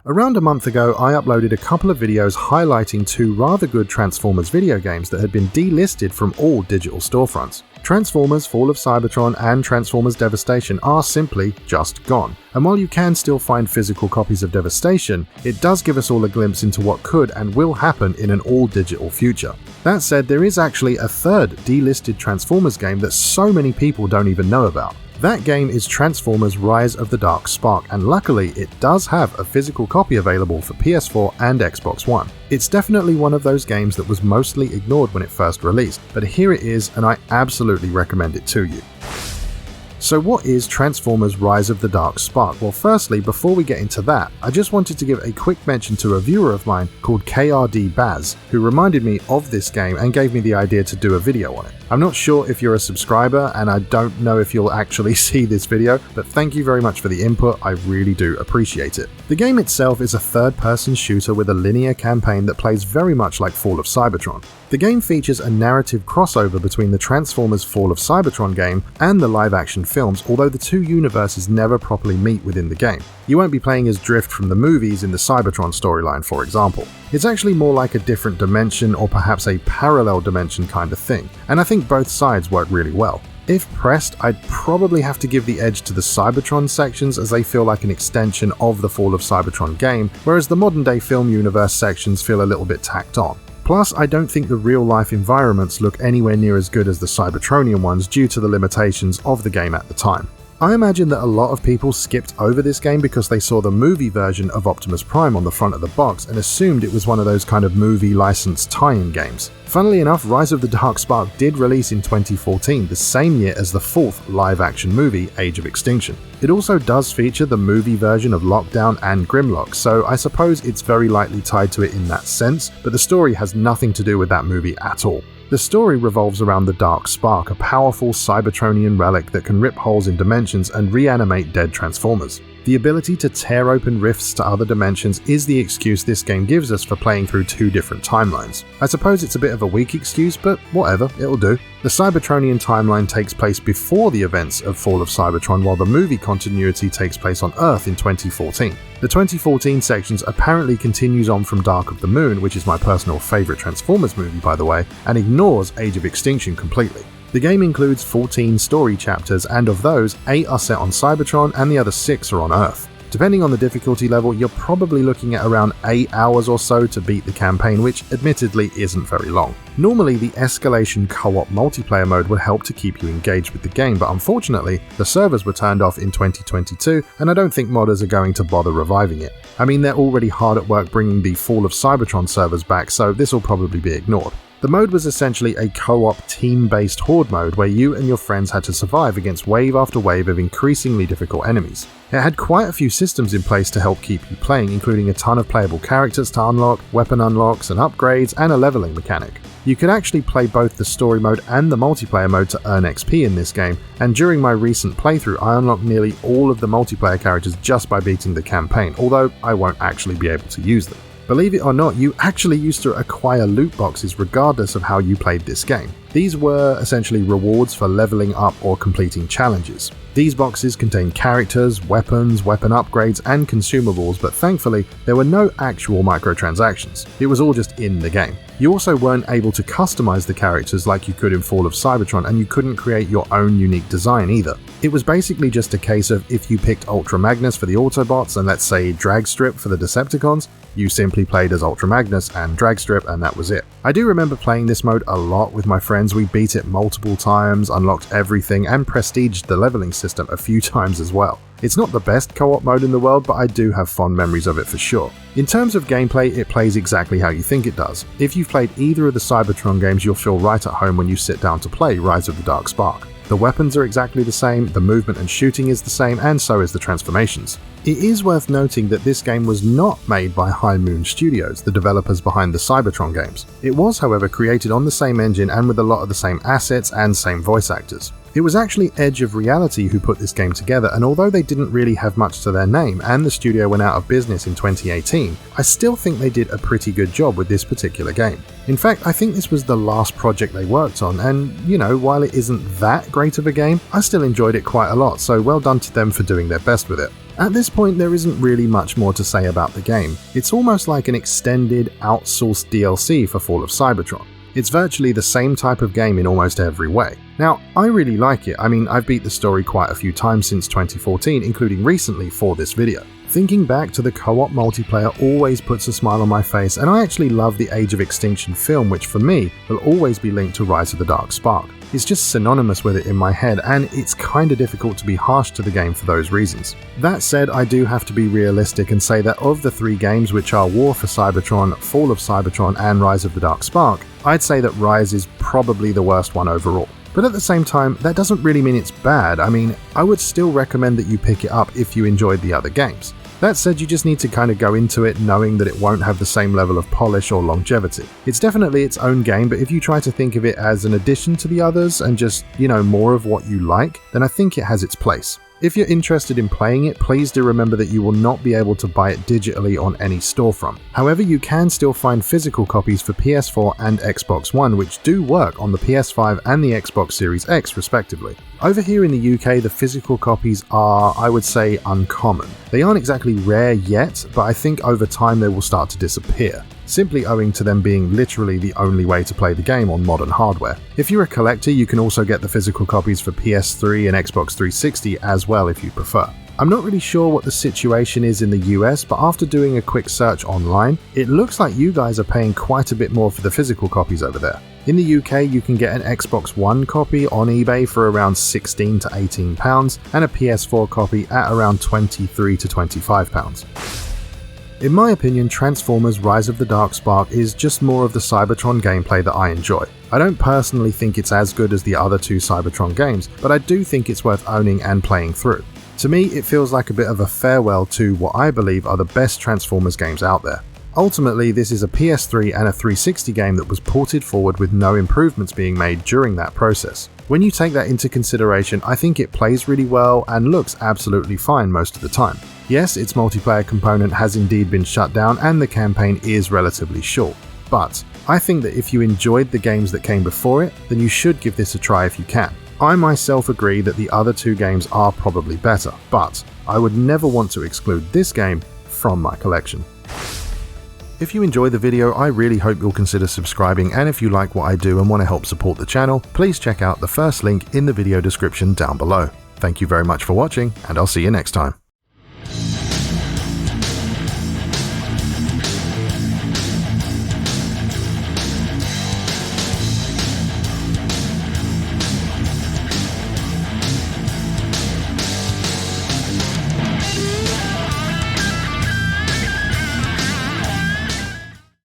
Around a month ago, I uploaded a couple of videos highlighting two rather good Transformers video games that had been delisted from all digital storefronts. Transformers Fall of Cybertron and Transformers Devastation are simply just gone, and while you can still find physical copies of Devastation, it does give us all a glimpse into what could and will happen in an all-digital future. That said, there is actually a third delisted Transformers game that so many people don't even know about. That game is Transformers Rise of the Dark Spark, and luckily it does have a physical copy available for PS4 and Xbox One. It's definitely one of those games that was mostly ignored when it first released, but here it is and I absolutely recommend it to you. So what is Transformers Rise of the Dark Spark? Well, firstly, before we get into that, I just wanted to give a quick mention to a viewer of mine called KRD Baz, who reminded me of this game and gave me the idea to do a video on it. I'm not sure if you're a subscriber, and I don't know if you'll actually see this video, but thank you very much for the input, I really do appreciate it. The game itself is a third-person shooter with a linear campaign that plays very much like Fall of Cybertron. The game features a narrative crossover between the Transformers Fall of Cybertron game and the live-action films, although the two universes never properly meet within the game. You won't be playing as Drift from the movies in the Cybertron storyline, for example. It's actually more like a different dimension or perhaps a parallel dimension kind of thing, and I think both sides work really well. If pressed, I'd probably have to give the edge to the Cybertron sections as they feel like an extension of the Fall of Cybertron game, whereas the modern-day film universe sections feel a little bit tacked on. Plus, I don't think the real-life environments look anywhere near as good as the Cybertronian ones due to the limitations of the game at the time. I imagine that a lot of people skipped over this game because they saw the movie version of Optimus Prime on the front of the box and assumed it was one of those kind of movie licensed tie-in games. Funnily enough, Rise of the Dark Spark did release in 2014, the same year as the fourth live-action movie, Age of Extinction. It also does feature the movie version of Lockdown and Grimlock, so I suppose it's very likely tied to it in that sense, but the story has nothing to do with that movie at all. The story revolves around the Dark Spark, a powerful Cybertronian relic that can rip holes in dimensions and reanimate dead Transformers. The ability to tear open rifts to other dimensions is the excuse this game gives us for playing through two different timelines. I suppose it's a bit of a weak excuse, but whatever, it'll do. The Cybertronian timeline takes place before the events of Fall of Cybertron, while the movie continuity takes place on Earth in 2014. The 2014 sections apparently continues on from Dark of the Moon, which is my personal favourite Transformers movie by the way, and ignores Age of Extinction completely. The game includes 14 story chapters, and of those, 8 are set on Cybertron and the other 6 are on Earth. Depending on the difficulty level, you're probably looking at around 8 hours or so to beat the campaign, which admittedly isn't very long. Normally, the escalation co-op multiplayer mode would help to keep you engaged with the game, but unfortunately, the servers were turned off in 2022, and I don't think modders are going to bother reviving it. I mean, they're already hard at work bringing the Fall of Cybertron servers back, so this will probably be ignored. The mode was essentially a co-op team-based horde mode where you and your friends had to survive against wave after wave of increasingly difficult enemies. It had quite a few systems in place to help keep you playing, including a ton of playable characters to unlock, weapon unlocks and upgrades, and a leveling mechanic. You could actually play both the story mode and the multiplayer mode to earn XP in this game, and during my recent playthrough I unlocked nearly all of the multiplayer characters just by beating the campaign, although I won't actually be able to use them. Believe it or not, you actually used to acquire loot boxes regardless of how you played this game. These were essentially rewards for leveling up or completing challenges. These boxes contained characters, weapons, weapon upgrades, and consumables, but thankfully there were no actual microtransactions. It was all just in the game. You also weren't able to customize the characters like you could in Fall of Cybertron, and you couldn't create your own unique design either. It was basically just a case of if you picked Ultra Magnus for the Autobots and let's say Dragstrip for the Decepticons, you simply played as Ultra Magnus and Dragstrip and that was it. I do remember playing this mode a lot with my friends. We beat it multiple times, unlocked everything, and prestiged the leveling system a few times as well. It's not the best co-op mode in the world, but I do have fond memories of it for sure. In terms of gameplay, it plays exactly how you think it does. If you've played either of the Cybertron games, you'll feel right at home when you sit down to play Rise of the Dark Spark. The weapons are exactly the same, the movement and shooting is the same, and so is the transformations. It is worth noting that this game was not made by High Moon Studios, the developers behind the Cybertron games. It was, however, created on the same engine and with a lot of the same assets and same voice actors. It was actually Edge of Reality who put this game together, and although they didn't really have much to their name and the studio went out of business in 2018, I still think they did a pretty good job with this particular game. In fact, I think this was the last project they worked on, and while it isn't that great of a game, I still enjoyed it quite a lot, so well done to them for doing their best with it. At this point, there isn't really much more to say about the game. It's almost like an extended, outsourced DLC for Fall of Cybertron. It's virtually the same type of game in almost every way. Now, I really like it. I mean, I've beat the story quite a few times since 2014, including recently for this video. Thinking back to the co-op multiplayer always puts a smile on my face, and I actually love the Age of Extinction film, which for me will always be linked to Rise of the Dark Spark. It's just synonymous with it in my head, and it's kinda difficult to be harsh to the game for those reasons. That said, I do have to be realistic and say that of the 3 games, which are War for Cybertron, Fall of Cybertron, and Rise of the Dark Spark, I'd say that Rise is probably the worst one overall. But at the same time, that doesn't really mean it's bad. I mean, I would still recommend that you pick it up if you enjoyed the other games. That said, you just need to kind of go into it knowing that it won't have the same level of polish or longevity. It's definitely its own game, but if you try to think of it as an addition to the others and just, more of what you like, then I think it has its place. If you're interested in playing it, please do remember that you will not be able to buy it digitally on any storefront. However, you can still find physical copies for PS4 and Xbox One, which do work on the PS5 and the Xbox Series X respectively. Over here in the UK, the physical copies are, I would say, uncommon. They aren't exactly rare yet, but I think over time they will start to disappear, simply owing to them being literally the only way to play the game on modern hardware. If you're a collector, you can also get the physical copies for PS3 and Xbox 360 as well if you prefer. I'm not really sure what the situation is in the US, but after doing a quick search online, it looks like you guys are paying quite a bit more for the physical copies over there. In the UK, you can get an Xbox One copy on eBay for around £16 to £18 and a PS4 copy at around £23 to £25. In my opinion, Transformers Rise of the Dark Spark is just more of the Cybertron gameplay that I enjoy. I don't personally think it's as good as the other 2 Cybertron games, but I do think it's worth owning and playing through. To me, it feels like a bit of a farewell to what I believe are the best Transformers games out there. Ultimately, this is a PS3 and a 360 game that was ported forward with no improvements being made during that process. When you take that into consideration, I think it plays really well and looks absolutely fine most of the time. Yes, its multiplayer component has indeed been shut down and the campaign is relatively short, but I think that if you enjoyed the games that came before it, then you should give this a try if you can. I myself agree that the other 2 games are probably better, but I would never want to exclude this game from my collection. If you enjoyed the video, I really hope you'll consider subscribing, and if you like what I do and want to help support the channel, please check out the first link in the video description down below. Thank you very much for watching, and I'll see you next time.